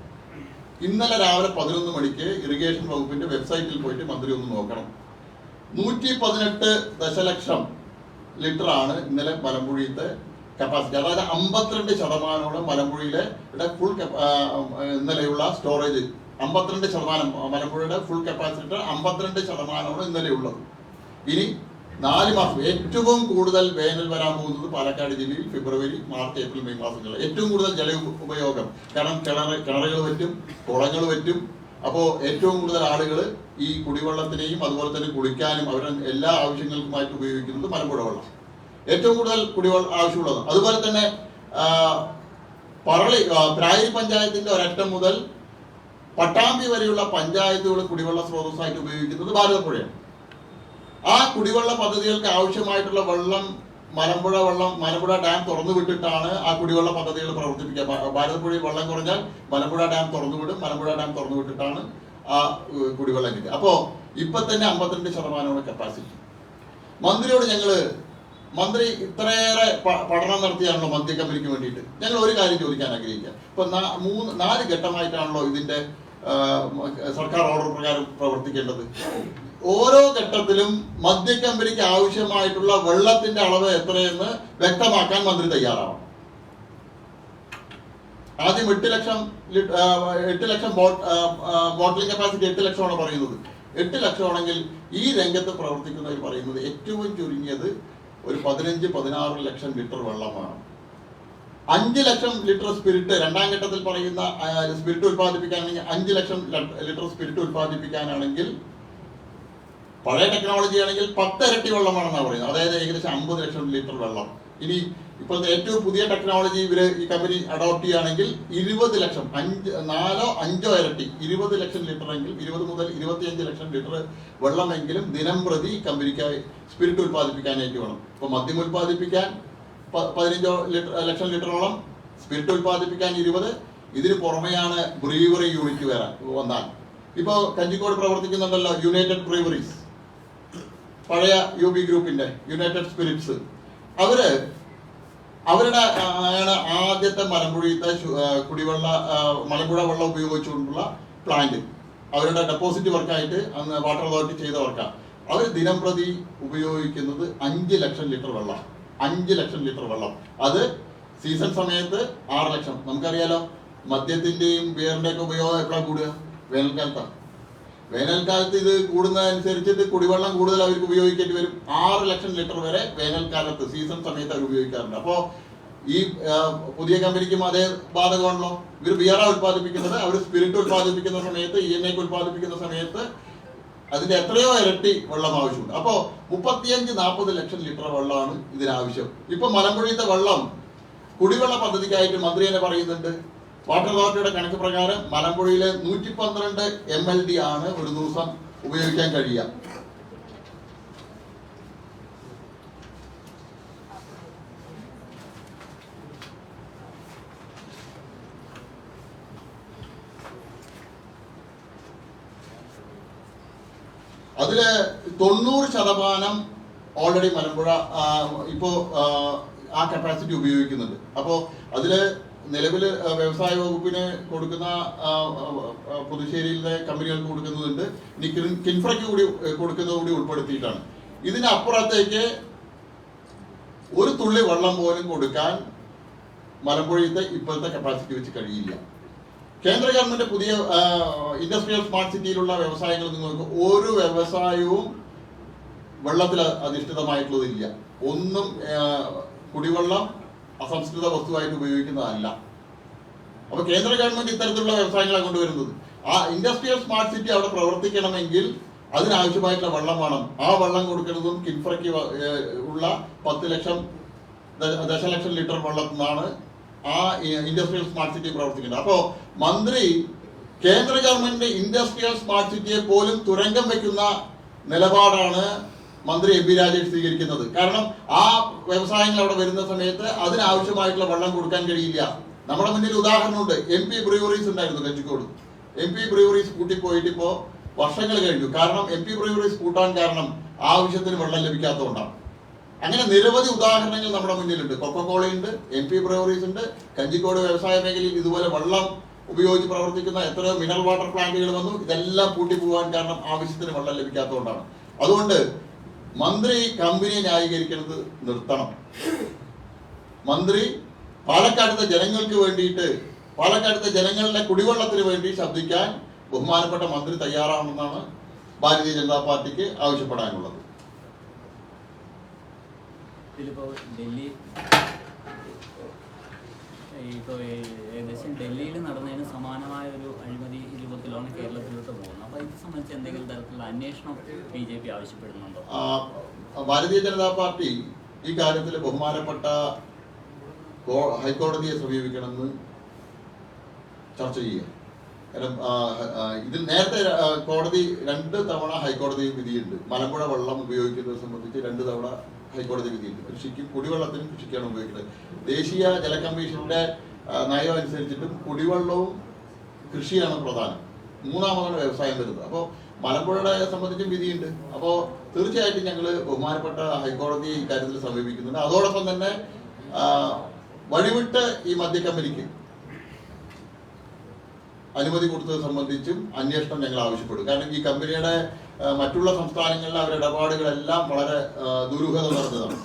ഇന്നലെ രാവിലെ 11 മണിക്ക് ഇറിഗേഷൻ വകുപ്പിന്റെ വെബ്സൈറ്റിൽ പോയിട്ട് മന്ത്രി ഒന്ന് നോക്കണം. 118 ദശലക്ഷം ലിറ്റർ ആണ് ഇന്നലെ മലമ്പുഴയിലത്തെ കപ്പാസിറ്റി. അതായത് 52% മലമ്പുഴയിലെ ഫുൾ ഇന്നലെയുള്ള സ്റ്റോറേജ്. 52% മലമ്പുഴയുടെ ഫുൾ കപ്പാസിറ്റി 52% ഇന്നലെ ഉള്ളത്. ഇനി 4 മാസം ഏറ്റവും കൂടുതൽ വേനൽ വരാൻ പോകുന്നത് പാലക്കാട് ജില്ലയിൽ ഫെബ്രുവരി, മാർച്ച്, ഏപ്രിൽ, മെയ് മാസങ്ങളിൽ ഏറ്റവും കൂടുതൽ ജല ഉപയോഗം. കാരണം കിണറുകൾ വറ്റും, കുളങ്ങൾ വറ്റും. അപ്പോൾ ഏറ്റവും കൂടുതൽ ആളുകൾ ഈ കുടിവെള്ളത്തിനെയും അതുപോലെ തന്നെ കുളിക്കാനും അവരുടെ എല്ലാ ആവശ്യങ്ങൾക്കുമായിട്ട് ഉപയോഗിക്കുന്നത് മലമ്പുഴ വെള്ളം. ഏറ്റവും കൂടുതൽ കുടിവെള്ളം ആവശ്യമുള്ളത്. അതുപോലെ തന്നെ പ്രായരി പഞ്ചായത്തിന്റെ ഒരറ്റം മുതൽ പട്ടാമ്പി വരെയുള്ള പഞ്ചായത്തുകൾ കുടിവെള്ള സ്രോതസ്സായിട്ട് ഉപയോഗിക്കുന്നത് ഭാരതപ്പുഴയാണ്. ആ കുടിവെള്ള പദ്ധതികൾക്ക് ആവശ്യമായിട്ടുള്ള വെള്ളം മലമ്പുഴ ഡാം തുറന്നു വിട്ടിട്ടാണ് ആ കുടിവെള്ള പദ്ധതികൾ പ്രവർത്തിപ്പിക്കുക. ഭാരതപ്പുഴയിൽ വെള്ളം കുറഞ്ഞാൽ മലമ്പുഴ ഡാം തുറന്നു വിടും. മലമ്പുഴ ഡാം തുറന്നു വിട്ടിട്ടാണ് ആ കുടിവെള്ളം കിട്ടുക. അപ്പോൾ ഇപ്പൊ തന്നെ 52% കപ്പാസിറ്റി. മന്ത്രിയോട് മന്ത്രി ഇത്രയേറെ പഠനം നടത്തിയാണല്ലോ മദ്യ കമ്പനിക്ക് വേണ്ടിയിട്ട്. ഞങ്ങൾ ഒരു കാര്യം ചോദിക്കാൻ ആഗ്രഹിക്കുക. ഇപ്പൊ 4 ഘട്ടമായിട്ടാണല്ലോ ഇതിന്റെ സർക്കാർ ഓർഡർ പ്രകാരം പ്രവർത്തിക്കേണ്ടത്. ഓരോ ഘട്ടത്തിലും മദ്യ കമ്പനിക്ക് ആവശ്യമായിട്ടുള്ള വെള്ളത്തിന്റെ അളവ് എത്രയെന്ന് വ്യക്തമാക്കാൻ മന്ത്രി തയ്യാറാവണം. ആദ്യം 8 ലക്ഷം ബോട്ടിലിംഗ് കപ്പാസിറ്റി 8 ലക്ഷമാണ് പറയുന്നത്. 8 ലക്ഷമാണെങ്കിൽ ഈ രംഗത്ത് പ്രവർത്തിക്കുന്നവർ പറയുന്നത് ഏറ്റവും ചുരുങ്ങിയത് ഒരു 15-16 ലക്ഷം ലിറ്റർ വെള്ളമാണ്. 5 ലക്ഷം ലിറ്റർ സ്പിരിറ്റ് രണ്ടാം ഘട്ടത്തിൽ പറയുന്ന സ്പിരിറ്റ് ഉത്പാദിപ്പിക്കാനാണെങ്കിൽ 5 ലക്ഷം ലിറ്റർ സ്പിരിറ്റ് ഉത്പാദിപ്പിക്കാനാണെങ്കിൽ പഴയ ടെക്നോളജി ആണെങ്കിൽ 10 ഇരട്ടി വെള്ളമാണെന്നാണ് പറയുന്നത്. അതായത് ഏകദേശം 50 ലക്ഷം ലിറ്റർ വെള്ളം. ഇനി ഇപ്പോഴത്തെ ഏറ്റവും പുതിയ ടെക്നോളജി ഈ കമ്പനി അഡോപ്റ്റ് ചെയ്യുകയാണെങ്കിൽ 20 ലക്ഷം 4-5 ഇരട്ടി 20 ലക്ഷം ലിറ്റർ എങ്കിൽ 20 മുതൽ 25 ലക്ഷം ലിറ്റർ വെള്ളമെങ്കിലും ദിനം പ്രതി കമ്പനിക്കായി സ്പിരിറ്റ് ഉത്പാദിപ്പിക്കാനായിട്ട് വേണം. ഇപ്പൊ മദ്യം ഉത്പാദിപ്പിക്കാൻ 15 ലക്ഷം ലിറ്ററോളം, സ്പിരിറ്റ് ഉത്പാദിപ്പിക്കാൻ 20. ഇതിന് പുറമെയാണ് ബ്രീവറി യൂണിറ്റ് വന്നാൽ. ഇപ്പോൾ കഞ്ചിക്കോട് പ്രവർത്തിക്കുന്നുണ്ടല്ലോ യുണൈറ്റഡ് ബ്രീവറീസ്, പഴയ UB ഗ്രൂപ്പിന്റെ യുണൈറ്റഡ് സ്പിരിറ്റ്സ്. അവരുടെ ആണ് ആദ്യത്തെ മലമ്പുഴയിലത്തെ മലമ്പുഴ വെള്ളം ഉപയോഗിച്ചുകൊണ്ടുള്ള പ്ലാന്റ്. അവരുടെ ഡെപ്പോസിറ്റ് വർക്കായിട്ട് അന്ന് വാട്ടർ അതോറിറ്റി ചെയ്ത വർക്കാണ്. അവർ ദിനം പ്രതി ഉപയോഗിക്കുന്നത് 5 ലക്ഷം ലിറ്റർ വെള്ളം. 5 ലക്ഷം ലിറ്റർ വെള്ളം. അത് സീസൺ സമയത്ത് 6 ലക്ഷം. നമുക്കറിയാലോ മദ്യത്തിന്റെയും ബിയറിന്റെയും ഒക്കെ ഉപയോഗം എപ്പോഴാണ് കൂടുക? വേനൽക്കാലത്താണ്. വേനൽക്കാലത്ത് ഇത് കൂടുന്നതനുസരിച്ചിട്ട് കുടിവെള്ളം കൂടുതൽ അവർക്ക് ഉപയോഗിക്കേണ്ടി വരും. 6 ലക്ഷം ലിറ്റർ വരെ വേനൽക്കാലത്ത് സീസൺ സമയത്ത് അവർ ഉപയോഗിക്കാറുണ്ട്. അപ്പോൾ ഈ പുതിയ കമ്പനിക്കും അതേ ബാധകമാണല്ലോ. ഇവർ ബിയറ ഉത്പാദിപ്പിക്കുന്നത്, അവർ സ്പിരിറ്റ് ഉത്പാദിപ്പിക്കുന്ന സമയത്ത്, ENA ഉത്പാദിപ്പിക്കുന്ന സമയത്ത് അതിന്റെ എത്രയോ ഇരട്ടി വെള്ളം ആവശ്യമുണ്ട്. അപ്പോൾ 35-40 ലക്ഷം ലിറ്റർ വെള്ളമാണ് ഇതിനാവശ്യം. ഇപ്പൊ മലമ്പുഴയിലത്തെ വെള്ളം കുടിവെള്ള പദ്ധതിക്കായിട്ട് മന്ത്രി തന്നെ പറയുന്നുണ്ട്. വാട്ടർ അതോറിറ്റിയുടെ കണക്ക് പ്രകാരം മലമ്പുഴയിലെ 112 MLD ആണ് ഒരു ദിവസം ഉപയോഗിക്കാൻ കഴിയുക. അതില് 90% ഓൾറെഡി മലമ്പുഴ ഇപ്പോ ആ കപ്പാസിറ്റി ഉപയോഗിക്കുന്നുണ്ട്. അപ്പോൾ അതില് നിലവിൽ വ്യവസായ വകുപ്പിന് കൊടുക്കുന്ന പുതുശ്ശേരിയിലെ കമ്പനികൾക്ക് കൊടുക്കുന്നുണ്ട്. ഇനി കിൻഫ്രയ്ക്ക് കൂടി കൊടുക്കുന്നത് കൂടി ഉൾപ്പെടുത്തിയിട്ടാണ്. ഇതിനപ്പുറത്തേക്ക് ഒരു തുള്ളി വെള്ളം പോലും കൊടുക്കാൻ മലമ്പുഴയിലത്തെ ഇപ്പോഴത്തെ കപ്പാസിറ്റി വെച്ച് കഴിയില്ല. കേന്ദ്ര ഗവൺമെന്റ് പുതിയ ഇൻഡസ്ട്രിയൽ സ്മാർട്ട് സിറ്റിയിലുള്ള വ്യവസായങ്ങൾ നിങ്ങൾക്ക് ഒരു വ്യവസായവും വെള്ളത്തിൽ അധിഷ്ഠിതമായിട്ടുള്ളതില്ല. ഒന്നും കുടിവെള്ളം അസംസ്കൃത വസ്തുവായിട്ട് ഉപയോഗിക്കുന്നതല്ല. അപ്പൊ കേന്ദ്ര ഗവൺമെന്റ് ഇത്തരത്തിലുള്ള വ്യവസായങ്ങളെ കൊണ്ടുവരുന്നത്. ആ ഇൻഡസ്ട്രിയൽ സ്മാർട്ട് സിറ്റി അവിടെ പ്രവർത്തിക്കണമെങ്കിൽ അതിനാവശ്യമായിട്ടുള്ള വെള്ളം വേണം. ആ വെള്ളം കൊടുക്കുന്നതും കിൻഫ്രയ്ക്ക് ഉള്ള 10 ലക്ഷം ദശലക്ഷം ലിറ്റർ വെള്ളത്തിൽ നിന്നാണ് ആ ഇൻഡസ്ട്രിയൽ സ്മാർട്ട് സിറ്റി പ്രവർത്തിക്കുന്നത്. അപ്പോൾ മന്ത്രി കേന്ദ്ര ഗവൺമെന്റ് ഇൻഡസ്ട്രിയൽ സ്മാർട്ട് സിറ്റിയെ പോലും തുരങ്കം വെക്കുന്ന നിലപാടാണ് മന്ത്രി എം പി രാജേഷ് സ്വീകരിക്കുന്നത്. കാരണം ആ വ്യവസായങ്ങൾ അവിടെ വരുന്ന സമയത്ത് അതിനാവശ്യമായിട്ടുള്ള വെള്ളം കൊടുക്കാൻ കഴിയില്ല. നമ്മുടെ മുന്നിൽ ഉദാഹരണമുണ്ട്. MP ബ്രൂവറീസ് ഉണ്ടായിരുന്നു കഞ്ചിക്കോട്. MP ബ്രൂവറീസ് കൂട്ടിപ്പോയിട്ട് ഇപ്പോൾ വർഷങ്ങൾ കഴിഞ്ഞു. കാരണം MP ബ്രൂവറീസ് കൂട്ടാൻ കാരണം ആവശ്യത്തിന് വെള്ളം ലഭിക്കാത്തതുകൊണ്ടാണ്. അങ്ങനെ നിരവധി ഉദാഹരണങ്ങൾ നമ്മുടെ മുന്നിലുണ്ട്. കൊക്കക്കോളയുണ്ട്, MP ബ്രൂവറീസ് ഉണ്ട്, കഞ്ചിക്കോട് വ്യവസായ മേഖലയിൽ ഇതുപോലെ വെള്ളം ഉപയോഗിച്ച് പ്രവർത്തിക്കുന്ന എത്രയോ മിനറൽ വാട്ടർ പ്ലാന്റുകൾ വന്നു. ഇതെല്ലാം പൂട്ടിപ്പോകാൻ കാരണം ആവശ്യത്തിന് വെള്ളം ലഭിക്കാത്തതുകൊണ്ടാണ്. അതുകൊണ്ട് മന്ത്രി കമ്പനിയെ ന്യായീകരിക്കുന്നത് നിർത്തണം. മന്ത്രി പാലക്കാടുത്തെ ജനങ്ങൾക്ക് വേണ്ടിയിട്ട്, പാലക്കാടുത്തെ ജനങ്ങളുടെ കുടിവെള്ളത്തിന് വേണ്ടി ശബ്ദിക്കാൻ ബഹുമാനപ്പെട്ട മന്ത്രി തയ്യാറാണെന്നാണ് ഭാരതീയ ജനതാ പാർട്ടിക്ക് ആവശ്യപ്പെടാനുള്ളത്. ഡൽഹി ഇപ്പോൾ ഏകദേശം ഡൽഹിയിൽ നടന്നതിന് സമാനമായ ഒരു അഴിമതി രൂപത്തിലാണ് കേരളത്തിലോട്ട് പോകുന്നത്. അപ്പോൾ ഇത് സംബന്ധിച്ച് എന്തെങ്കിലും തരത്തിലുള്ള അന്വേഷണം BJP ആവശ്യപ്പെടുന്നുണ്ടോ? ഭാരതീയ ജനതാ പാർട്ടി ഈ കാര്യത്തിൽ ബഹുമാനപ്പെട്ട ഹൈക്കോടതിയെ സമീപിക്കണമെന്ന് ചർച്ച ചെയ്യുക. കാരണം ഇതിൽ നേരത്തെ കോടതി 2 തവണ ഹൈക്കോടതി വിധിയുണ്ട്. മലമ്പുഴ വെള്ളം ഉപയോഗിക്കുന്നത് സംബന്ധിച്ച് 2 തവണ ഹൈക്കോടതി വിധിയുണ്ട്. കൃഷിക്കും കുടിവെള്ളത്തിനും കൃഷിക്കാണ് ഉപയോഗിക്കുന്നത്. ദേശീയ ജല കമ്മീഷന്റെ നയം അനുസരിച്ചിട്ടും കുടിവെള്ളവും കൃഷിയാണ് പ്രധാനം. 3ാമതാണ് വ്യവസായം വരുന്നത്. അപ്പോൾ മലമ്പുഴയെ സംബന്ധിച്ചും വിധിയുണ്ട്. അപ്പോൾ തീർച്ചയായിട്ടും ഞങ്ങൾ ബഹുമാനപ്പെട്ട ഹൈക്കോടതിയെ ഇക്കാര്യത്തിൽ സമീപിക്കുന്നുണ്ട്. അതോടൊപ്പം തന്നെ വഴിവിട്ട് ഈ മദ്യക്കമ്പനിക്ക് അനുമതി കൊടുത്തത് സംബന്ധിച്ചും അന്വേഷണം ഞങ്ങൾ ആവശ്യപ്പെടും. കാരണം ഈ കമ്പനിയുടെ മറ്റുള്ള സംസ്ഥാനങ്ങളിലെ അവരുടെ ഇടപാടുകളെല്ലാം വളരെ ദുരൂഹത നടന്നതാണ്.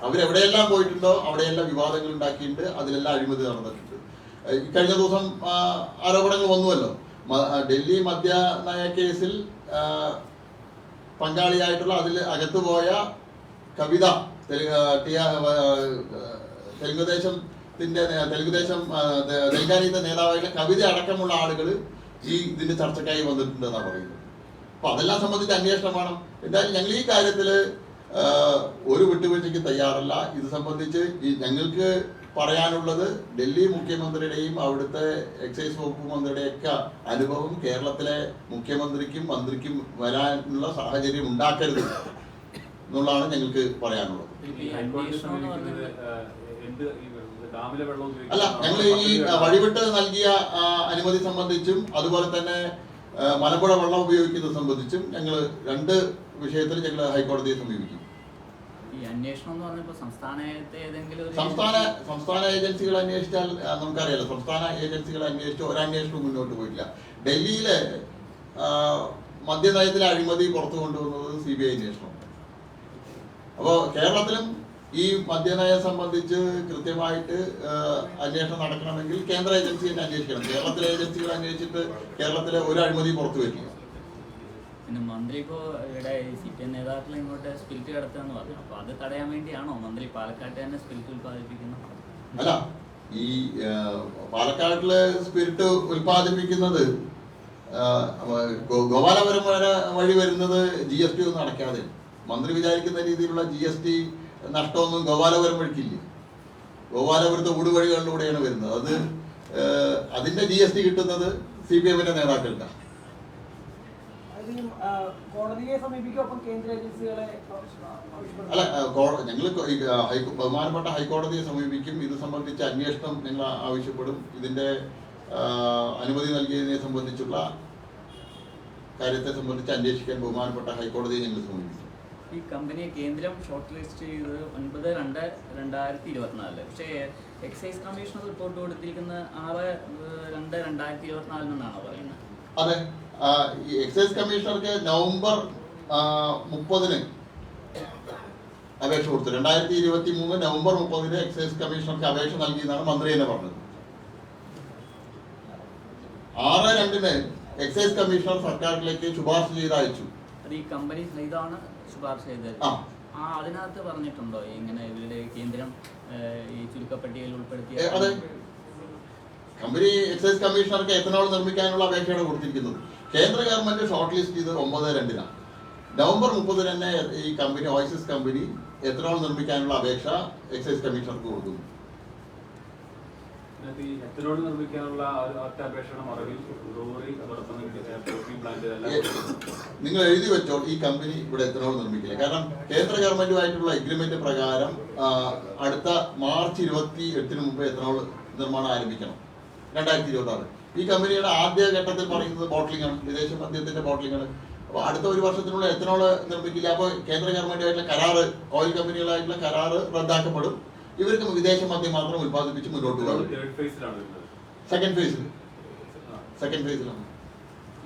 അവരെവിടെയെല്ലാം പോയിട്ടുണ്ടോ അവിടെയെല്ലാം വിവാദങ്ങൾ ഉണ്ടാക്കിയിട്ടുണ്ട്. അതിലെല്ലാം അഴിമതി നടന്നിട്ടുണ്ട്. കഴിഞ്ഞ ദിവസം ആരോപണങ്ങൾ വന്നുവല്ലോ. ഡൽഹി മദ്യനയ കേസിൽ പങ്കാളിയായിട്ടുള്ള അതിൽ അകത്തു പോയ കവിത, തെലുങ്കാനയുടെ നേതാവായിട്ടുള്ള കവിത അടക്കമുള്ള ആളുകൾ ഈ ഇതിന്റെ ചർച്ചക്കായി വന്നിട്ടുണ്ട് എന്നാണ് പറയുന്നത്. അപ്പൊ അതെല്ലാം സംബന്ധിച്ച് അന്വേഷണം വേണം. എന്തായാലും ഞങ്ങൾ ഈ കാര്യത്തിൽ ഒരു വിട്ടുവീഴ്ചയ്ക്ക് തയ്യാറല്ല. ഇത് സംബന്ധിച്ച് ഞങ്ങൾക്ക് പറയാനുള്ളത് ഡൽഹി മുഖ്യമന്ത്രിയുടെയും അവിടുത്തെ എക്സൈസ് വകുപ്പ് മന്ത്രിയുടെയൊക്കെ അനുഭവം കേരളത്തിലെ മുഖ്യമന്ത്രിക്കും മന്ത്രിക്കും വരാനുള്ള സാഹചര്യം ഉണ്ടാക്കരുത് എന്നുള്ളതാണ് ഞങ്ങൾക്ക് പറയാനുള്ളത്. അല്ല, ഞങ്ങൾ ഈ വഴിവിട്ട് നൽകിയ അനുമതി സംബന്ധിച്ചും അതുപോലെ തന്നെ മലമ്പുഴ വെള്ളം ഉപയോഗിക്കുന്നത് സംബന്ധിച്ചും ഞങ്ങൾ 2 വിഷയത്തിൽ ഞങ്ങൾ ഹൈക്കോടതിയെ സമീപിക്കും. ഈ അന്വേഷണം എന്ന് പറഞ്ഞപ്പോൾ സംസ്ഥാന ഏജൻസികൾ അന്വേഷിച്ചാൽ നമുക്കറിയാലോ. സംസ്ഥാന ഏജൻസികൾ അന്വേഷിച്ച് ഒരന്വേഷണവും മുന്നോട്ട് പോയിട്ടില്ല. ഡൽഹിയിലെ മദ്യനയത്തിലെ അഴിമതി പുറത്തു കൊണ്ടുവന്നത് CBI അന്വേഷണം. അപ്പോൾ കേരളത്തിലും ഈ മദ്യനയം സംബന്ധിച്ച് കൃത്യമായിട്ട് അന്വേഷണം നടക്കണമെങ്കിൽ കേന്ദ്ര ഏജൻസി തന്നെ അന്വേഷിക്കണം. കേരളത്തിലെ ഏജൻസികൾ അന്വേഷിച്ചിട്ട് കേരളത്തിലെ ഒരു അഴിമതി പുറത്തു വരില്ല. പിന്നെ മന്ത്രി ഇപ്പോൾ ഇവിടെ CPM നേതാക്കളെ ഇങ്ങോട്ട് സ്പിരിറ്റ് കടത്തുകയെന്ന് പറഞ്ഞു. അപ്പോൾ അത് തടയാൻ വേണ്ടിയാണോ മന്ത്രി പാലക്കാട്ട് തന്നെ സ്പിരിറ്റ് ഉൽപ്പാദിപ്പിക്കുന്നത്? അല്ല, ഈ പാലക്കാട്ടില് സ്പിരിറ്റ് ഉൽപ്പാദിപ്പിക്കുന്നത് ഗോപാലപുരം വഴി വരുന്നത് GST ഒന്നും അടയ്ക്കാതെ. മന്ത്രി വിചാരിക്കുന്ന രീതിയിലുള്ള GST നഷ്ടമൊന്നും ഗോപാലപുരം വഴിക്കില്ല. ഗോപാലപുരത്തെ ഊടുവഴികളിലൂടെയാണ് വരുന്നത്. അത് അതിന്റെ GST കിട്ടുന്നത് CPMന്റെ നേതാക്കൾക്കാണ്. അല്ല, ഞങ്ങൾ ബഹുമാനപ്പെട്ട ഹൈക്കോടതിയെ സമീപിക്കും. ഇത് സംബന്ധിച്ച് അന്വേഷണം ഞങ്ങൾ ആവശ്യപ്പെടും. ഇതിന്റെ അനുമതി നൽകിയതിനെ സംബന്ധിച്ചുള്ള കാര്യത്തെ സംബന്ധിച്ച് അന്വേഷിക്കാൻ ബഹുമാനപ്പെട്ട ഹൈക്കോടതിയെ ഞങ്ങൾ സമീപിക്കും. ഈ കമ്പനിയെ കേന്ദ്രം ഷോർട്ട് ലിസ്റ്റ് ചെയ്തത് 9/2/2024. പക്ഷേ എക്സൈസ് കമ്മീഷണർ റിപ്പോർട്ട് കൊടുത്തിരിക്കുന്നത് 6/2/2024 എന്നാണ് പറയുന്നത്. അതെ, ഈ എക്സൈസ് കമ്മീഷണർക്ക് നവംബർ 30-ന് അപേക്ഷ കൊടുത്തു. 2023 നവംബർ 30-ന് എക്സൈസ് കമ്മീഷണർക്ക് അപേക്ഷ നൽകിയെന്നാണ് മന്ത്രി തന്നെ പറഞ്ഞത്. 6/2-ന് എക്സൈസ് കമ്മീഷണർ സർക്കാരിലേക്ക് ശുപാർശ ചെയ്ത് അയച്ചു. അത് ഈ കമ്പനി ഇതാണ് ശുപാർശ ചെയ്തത്. അതിനകത്ത് പറഞ്ഞിട്ടുണ്ടോ ഇങ്ങനെ ഇവരുടെ കേന്ദ്രം ഈ ചുരുക്കപ്പട്ടികയിൽ ഉൾപ്പെടുത്തിയ? അതെ, കമ്പനി എക്സൈസ് കമ്മീഷണർക്ക് എത്തനോൾ നിർമ്മിക്കാനുള്ള അപേക്ഷയാണ് കൊടുത്തിരിക്കുന്നത്. കേന്ദ്ര ഗവൺമെന്റ് ഷോർട്ട് ലിസ്റ്റ് ചെയ്തത് 9/2-നാണ്. നവംബർ 30-ന് തന്നെ ഈ കമ്പനി ഓയിസിസ് കമ്പനി എത്തനോൾ നിർമ്മിക്കാനുള്ള അപേക്ഷ എക്സൈസ് കമ്മീഷണർക്ക് കൊടുക്കുന്നു. ഈ എത്തനോൾ നിർമ്മിക്കാനുള്ള അത്യാപേക്ഷയുടെ മറവിൽ ബ്രൂവറി പ്ലാന്റ് നിങ്ങൾ എഴുതി വെച്ചോ, ഈ കമ്പനി ഇവിടെ എത്തനോൾ നിർമ്മിക്കില്ല. കാരണം കേന്ദ്ര ഗവൺമെന്റുമായിട്ടുള്ള എഗ്രിമെന്റ് പ്രകാരം അടുത്ത മാർച്ച് 28 മുമ്പ് എത്തനോൾ നിർമ്മാണം ആരംഭിക്കണം, 2026. ഈ കമ്പനിയുടെ ആദ്യ ഘട്ടത്തിൽ പറയുന്നത് ബോട്ടിലിംഗ് ആണ്, വിദേശ മദ്യത്തിന്റെ ബോട്ടിലിംഗ് ആണ്. അപ്പോൾ അടുത്ത ഒരു വർഷത്തിനുള്ളിൽ എത്തനോൾ നിർമ്മിക്കില്ല. അപ്പോൾ കേന്ദ്ര ഗവൺമെന്റുമായിട്ടുള്ള കരാറ്, ഓയിൽ കമ്പനികളായിട്ടുള്ള കരാറ് റദ്ദാക്കപ്പെടും. ഇവർക്ക് വിദേശ മദ്യം മാത്രം ഉത്പാദിപ്പിച്ച് മുന്നോട്ട് പോകും. സെക്കൻഡ് ഫേസിലാണ്.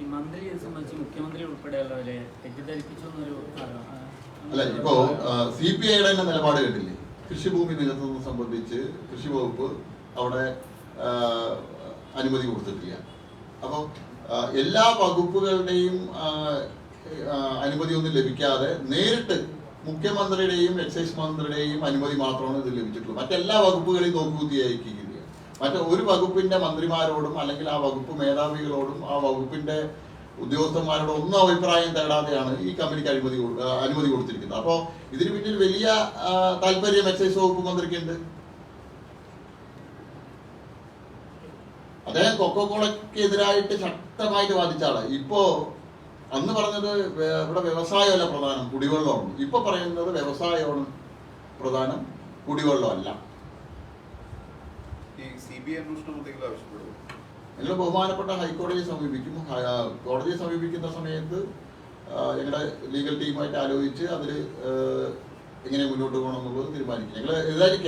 ഈ മന്ത്രിയെ സംബന്ധിച്ച് മുഖ്യമന്ത്രി ഉൾപ്പെടെയുള്ളവരെ തെറ്റിദ്ധരിപ്പിച്ചു എന്നൊരു അല്ല, ഇപ്പോ CPIയുടെ തന്നെ നിലപാട് കേട്ടില്ലേ? കൃഷിഭൂമി നികത്തുന്നത് സംബന്ധിച്ച് കൃഷി വകുപ്പ് അവിടെ അനുമതി കൊടുത്തിട്ടില്ല. അപ്പോൾ എല്ലാ വകുപ്പുകളുടെയും അനുമതിയൊന്നും ലഭിക്കാതെ നേരിട്ട് മുഖ്യമന്ത്രിയുടെയും എക്സൈസ് മന്ത്രിയുടെയും അനുമതി മാത്രമാണ് ഇത് ലഭിച്ചിട്ടുള്ളൂ. മറ്റെല്ലാ വകുപ്പുകളെയും നോക്കുകുത്തിയായിരിക്കുകയാണ്. ഒരു വകുപ്പിന്റെ മന്ത്രിമാരോടും അല്ലെങ്കിൽ ആ വകുപ്പ് മേധാവികളോടും ആ വകുപ്പിന്റെ ഉദ്യോഗസ്ഥന്മാരോടും ഒന്നും അഭിപ്രായം തേടാതെയാണ് ഈ കമ്പനിക്ക് അനുമതി കൊടുത്തിരിക്കുന്നത്. അപ്പോൾ ഇതിന് പിന്നിൽ വലിയ താല്പര്യം എക്സൈസ് വകുപ്പ് മന്ത്രിക്കുണ്ട്. അദ്ദേഹം കൊക്കോകോളയ്ക്കെതിരായിട്ട് ശക്തമായിട്ട് വാദിച്ച ആളാണ്. ഇപ്പോ അന്ന് പറഞ്ഞത് ഇവിടെ വ്യവസായമല്ല പ്രധാനം, കുടിവെള്ളമാണ്. ഇപ്പൊ പറയുന്നത് വ്യവസായമാണ് പ്രധാനം, കുടിവെള്ളമല്ല. ഞങ്ങൾ ബഹുമാനപ്പെട്ട ഹൈക്കോടതിയെ സമീപിക്കും. കോടതിയെ സമീപിക്കുന്ന സമയത്ത് ഞങ്ങളുടെ ലീഗൽ ടീമായിട്ട് ആലോചിച്ച് അതിൽ എങ്ങനെ മുന്നോട്ട് പോകണം എന്നുള്ളത് തീരുമാനിക്കും. ഞങ്ങൾ ഏതായാലും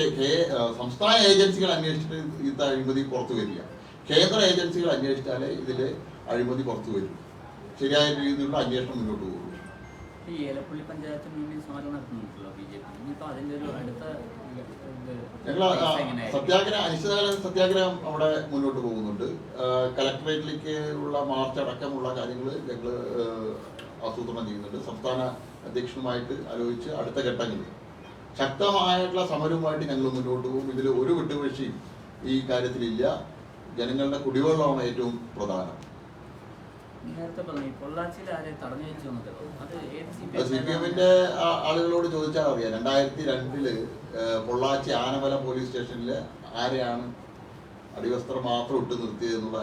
സംസ്ഥാന ഏജൻസികൾ അന്വേഷിച്ചിട്ട് ഇത് അഴിമതി പുറത്തു വരിക, കേന്ദ്ര ഏജൻസികൾ അന്വേഷിച്ചാലേ ഇതിൽ അഴിമതി പുറത്തു വരും. ശരിയായ രീതിയിലുള്ള അന്വേഷണം മുന്നോട്ട് പോകും. ഈ ഏലപ്പള്ളി പഞ്ചായത്തിന് വേണ്ടി സമരം നടത്തുന്നുണ്ടല്ലോ BJP. ഇനിയിപ്പോൾ അതിൻ്റെ ഒരു അടുത്ത ഞങ്ങൾ സത്യാഗ്രഹം, അനിശ്ചിതകാല സത്യാഗ്രഹം അവിടെ മുന്നോട്ട് പോകുന്നുണ്ട്. കലക്ടറേറ്റിലേക്ക് ഉള്ള മാർച്ച് അടക്കമുള്ള കാര്യങ്ങൾ ഞങ്ങൾ ആസൂത്രണം ചെയ്യുന്നുണ്ട്. സംസ്ഥാന അധ്യക്ഷനുമായിട്ട് ആലോചിച്ച് അടുത്ത ഘട്ടങ്ങളിൽ ശക്തമായിട്ടുള്ള സമരവുമായിട്ട് ഞങ്ങൾ മുന്നോട്ട് പോകും. ഇതിൽ ഒരു വിട്ടുവീഴ്ചയും ഈ കാര്യത്തിലില്ല. ജനങ്ങളുടെ കുടിവെള്ളമാണ് ഏറ്റവും പ്രധാനം. നേരത്തെ പറഞ്ഞു പൊള്ളാച്ചിയിൽ ആരെ തടഞ്ഞു വെച്ചു അത് ഏത് CPM-ന്റെ ആളുകളോട് ചോദിച്ചാൽ അറിയാം. 2002 പൊള്ളാച്ചി ആനമല പോലീസ് സ്റ്റേഷനിൽ ആരെയാണ് അടിവസ്ത്രം മാത്രം ഇട്ട് നിർത്തിയതെന്നുള്ള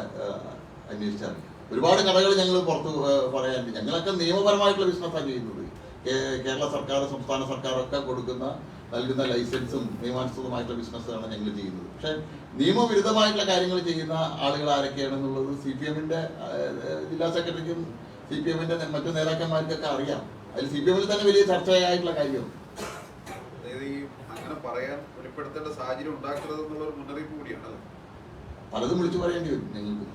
അന്വേഷിച്ചറിയാം. ഒരുപാട് കടകൾ ഞങ്ങൾ പുറത്ത് പറയാനുണ്ട്. ഞങ്ങളൊക്കെ നിയമപരമായിട്ടുള്ള ബിസിനസ്സാണ് ചെയ്യുന്നത്. കേരള സർക്കാർ, സംസ്ഥാന സർക്കാരൊക്കെ നൽകുന്ന ലൈസൻസും നിയമാനുസൃതമായിട്ടുള്ള ബിസിനസ്സാണ് ഞങ്ങൾ ചെയ്യുന്നത്. പക്ഷെ നിയമവിരുദ്ധമായിട്ടുള്ള കാര്യങ്ങൾ ചെയ്യുന്ന ആളുകൾ ആരൊക്കെയാണെന്നുള്ളത് CPM-ന്റെ ജില്ലാ സെക്രട്ടറിക്കും CPM-ന്റെ മറ്റു നേതാക്കന്മാർക്കൊക്കെ അറിയാം. അതിൽ CPM-ൽ തന്നെ വലിയ ചർച്ചയായിട്ടുള്ള കാര്യമാണ്. പലതും വിളിച്ചു പറയേണ്ടി വരും ഞങ്ങൾക്ക്.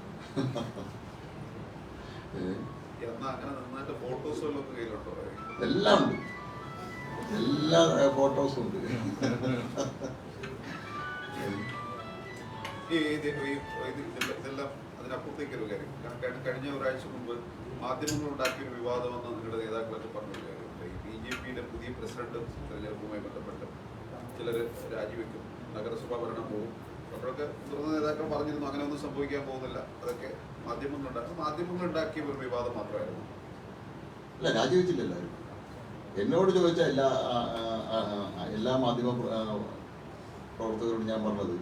എല്ലാം ഉണ്ട്, എല്ലാ ഫോട്ടോസും ഉണ്ട്. ഇതെല്ലാം അതിനപ്പുറത്തേക്ക് ഒരു കാര്യം, കഴിഞ്ഞ ഒരാഴ്ച മുമ്പ് മാധ്യമങ്ങൾ ഉണ്ടാക്കിയ ഒരു വിവാദമെന്ന് നിങ്ങളുടെ നേതാക്കളൊക്കെ പറഞ്ഞില്ലേ? BJP-യുടെ പുതിയ പ്രസിഡന്റ് തെരഞ്ഞെടുപ്പുമായി ബന്ധപ്പെട്ട് ചിലർ രാജിവെക്കും, നഗരസഭാ ഭരണം പോകും. അപ്പോഴൊക്കെ മുതിർന്ന നേതാക്കൾ പറഞ്ഞിരുന്നു അങ്ങനെ ഒന്നും സംഭവിക്കാൻ പോകുന്നില്ല. അതൊക്കെ മാധ്യമങ്ങൾ ഉണ്ടാക്കിയ ഒരു വിവാദം മാത്രമായിരുന്നു. അല്ല, രാജിവെച്ചില്ലല്ലോ. എന്നോട് ചോദിച്ച എല്ലാ മാധ്യമ പ്രവർത്തകരോടും ഞാൻ പറഞ്ഞത്,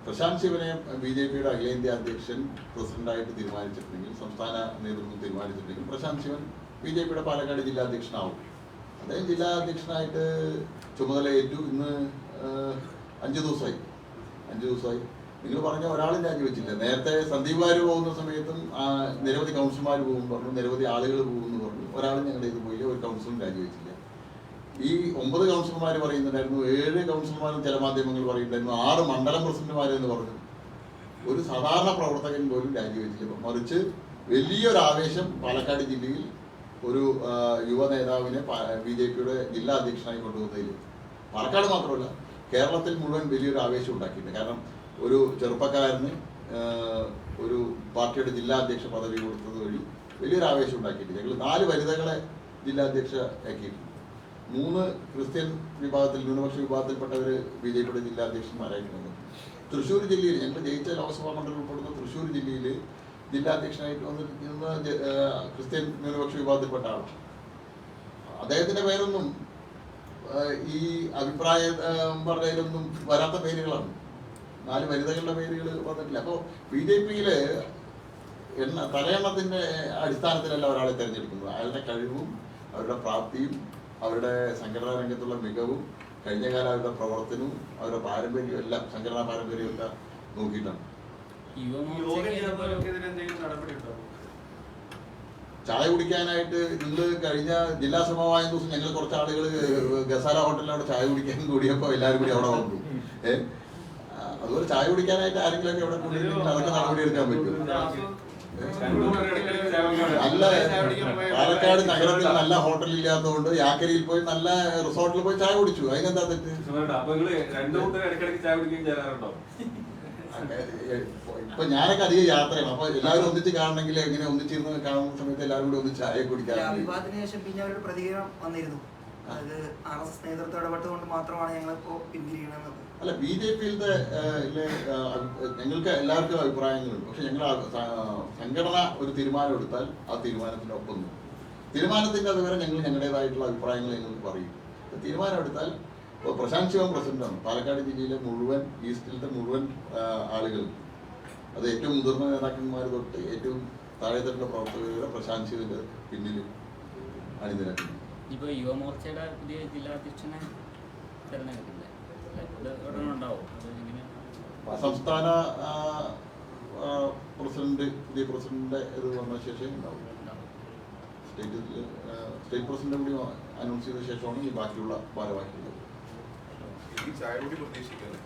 പ്രശാന്ത് ശിവനെ BJP-യുടെ അഖിലേന്ത്യാ അധ്യക്ഷൻ പ്രസിഡന്റായിട്ട് തീരുമാനിച്ചിട്ടുണ്ടെങ്കിൽ, സംസ്ഥാന നേതൃത്വം തീരുമാനിച്ചിട്ടുണ്ടെങ്കിൽ പ്രശാന്ത് ശിവൻ BJP-യുടെ പാലക്കാട് ജില്ലാ അധ്യക്ഷനാവും. അദ്ദേഹം ജില്ലാ അധ്യക്ഷനായിട്ട് ചുമതലയേറ്റു. ഇന്ന് 5 ദിവസമായി. നിങ്ങൾ പറഞ്ഞ ഒരാളും രാജിവെച്ചില്ല. നേരത്തെ സന്ദീപ് വാര്യർ പോകുന്ന സമയത്തും നിരവധി കൗൺസിലർമാർ പോകും പറഞ്ഞു, നിരവധി ആളുകൾ പോകുമെന്ന് പറഞ്ഞു. ഒരാളും ഞങ്ങളുടെ ഇത് പോയില്ല, ഒരു കൗൺസിലും രാജിവെച്ചില്ല. ഈ 9 കൗൺസിലർമാർ പറയുന്നുണ്ടായിരുന്നു, 7 കൗൺസിലർമാരും ചില മാധ്യമങ്ങൾ പറയുന്നുണ്ടായിരുന്നു, 6 മണ്ഡലം പ്രസിഡന്റുമാരെന്ന് പറഞ്ഞു. ഒരു സാധാരണ പ്രവർത്തകൻ പോലും രാജിവെച്ചില്ല. മറിച്ച് വലിയൊരു ആവേശം പാലക്കാട് ജില്ലയിൽ ഒരു യുവ നേതാവിനെ BJP-യുടെ ജില്ലാ അധ്യക്ഷനായി കൊണ്ടുവന്നതിൽ പാലക്കാട് മാത്രമല്ല കേരളത്തിൽ മുഴുവൻ വലിയൊരു ആവേശം ഉണ്ടാക്കിയിട്ടുണ്ട്. കാരണം ഒരു ചെറുപ്പക്കാരന് ഒരു പാർട്ടിയുടെ ജില്ലാ അധ്യക്ഷ പദവി കൊടുത്തത് വഴി വലിയൊരു ആവേശം ഉണ്ടാക്കിയിട്ടുണ്ട്. ഞങ്ങൾ 4 വനിതകളെ ജില്ലാ അധ്യക്ഷ ആക്കിയിട്ടുണ്ട്. 3 ക്രിസ്ത്യൻ വിഭാഗത്തിൽ, ന്യൂനപക്ഷ വിഭാഗത്തിൽപ്പെട്ടവർ BJP-യുടെ ജില്ലാ അധ്യക്ഷന്മാരായിട്ട് വന്നു. തൃശ്ശൂർ ജില്ലയിൽ ഞങ്ങൾ ജയിച്ച ലോക്സഭാ മണ്ഡലം ഉൾപ്പെടുന്ന തൃശ്ശൂർ ജില്ലയിൽ ജില്ലാ അധ്യക്ഷനായിട്ട് വന്നിരിക്കുന്ന ക്രിസ്ത്യൻ ന്യൂനപക്ഷ വിഭാഗത്തിൽപ്പെട്ട ആളാണ്. അദ്ദേഹത്തിന്റെ പേരൊന്നും ഈ അഭിപ്രായ പറഞ്ഞതിലൊന്നും വരാത്ത പേരുകളാണ്. 4 വനിതകളുടെ പേരുകൾ വന്നിട്ടില്ല. അപ്പോൾ BJP-യിൽ തലയെണ്ണത്തിൻ്റെ അടിസ്ഥാനത്തിലല്ല ഒരാളെ തിരഞ്ഞെടുക്കുന്നത്. അയാളുടെ കഴിവും അവരുടെ പ്രാപ്തിയും അവരുടെ സംഘടനാ രംഗത്തുള്ള മികവും കഴിഞ്ഞകാല അവരുടെ പ്രവർത്തനവും അവരുടെ പാരമ്പര്യവും എല്ലാം സംഘടനാ പാരമ്പര്യവും എല്ലാം നോക്കിയിട്ടാണ്. ചായ കുടിക്കാനായിട്ട് നിങ്ങൾ കഴിഞ്ഞ ജില്ലാ സമവായ ദിവസം ഞങ്ങൾ കുറച്ച് ആളുകൾ ഗസാല ഹോട്ടലിലവിടെ ചായ കുടിക്കാൻ കൂടിയപ്പോൾ എല്ലാവരും കൂടി അവിടെ വന്നു. അതുപോലെ ചായ കുടിക്കാനായിട്ട് ആരെങ്കിലുമൊക്കെ അവിടെ കൂടിയിട്ടുണ്ടെങ്കിൽ അതൊക്കെ നടപടി എടുക്കാൻ പറ്റും. നല്ല പാലക്കാട് നഗരത്തിൽ നല്ല ഹോട്ടൽ ഇല്ലാത്തതുകൊണ്ട് യാക്കരിയിൽ പോയി നല്ല റിസോർട്ടിൽ പോയി ചായ കുടിച്ചു. അതിനെന്താ തെറ്റ്? ഇപ്പൊ ഞാനൊക്കെ അധികം യാത്രയാണ്. അപ്പൊ എല്ലാവരും ഒന്നിച്ച് കാണണമെങ്കിൽ എങ്ങനെ ഒന്നിച്ചിരുന്ന് കാണുന്ന സമയത്ത് എല്ലാവരും കൂടി ഒന്നിച്ച് ചായ കുടിക്കാൻ. വിവാദത്തിന് ശേഷം പിന്നെ അവരുടെ പ്രതികരണം വന്നിരുന്നു. അത് RSS നേതൃത്വം ഇടപെട്ടുകൊണ്ട് മാത്രമാണ് ഞങ്ങളിപ്പോ പിന്തിരിയണമെന്നത്. അല്ല, BJP-യിലത്തെ ഞങ്ങൾക്ക് എല്ലാവർക്കും അഭിപ്രായങ്ങളുണ്ട്. പക്ഷെ ഞങ്ങൾ സംഘടന ഒരു തീരുമാനം എടുത്താൽ ആ തീരുമാനത്തിനൊപ്പം തീരുമാനത്തിന്റെ അതുവരെ ഞങ്ങൾ ഞങ്ങളുടേതായിട്ടുള്ള അഭിപ്രായങ്ങൾ ഞങ്ങൾക്ക് പറയും. തീരുമാനം എടുത്താൽ ഇപ്പോൾ പ്രശാന്ത് ശിവൻ പ്രസിഡന്റാണ്. പാലക്കാട് ജില്ലയിലെ മുഴുവൻ ഈസ്റ്റിലത്തെ മുഴുവൻ ആളുകൾ, അത് ഏറ്റവും മുതിർന്ന നേതാക്കന്മാർ തൊട്ട് ഏറ്റവും താഴെത്തട്ടിലുള്ള പ്രവർത്തകരുടെ പ്രശാന്ത് ശിവന്റെ പിന്നിൽ അണിനിരക്കുന്നു. ഇപ്പോൾ യുവമോർച്ചയുടെ പുതിയ ജില്ലാ അധ്യക്ഷനെ തിരഞ്ഞെടുക്കില്ലേ? സംസ്ഥാന പ്രസിഡന്റ്, പുതിയ പ്രസിഡന്റിന്റെ ഇത് വന്ന ശേഷം ഉണ്ടാവും. സ്റ്റേറ്റ് പ്രസിഡന്റ് കൂടി അനൗൺസ് ചെയ്ത ശേഷമാണ് ഈ ബാക്കിയുള്ള ഭാരവാഹികൾ. ചായ കൂടി പ്രതീക്ഷിക്കുന്നത്.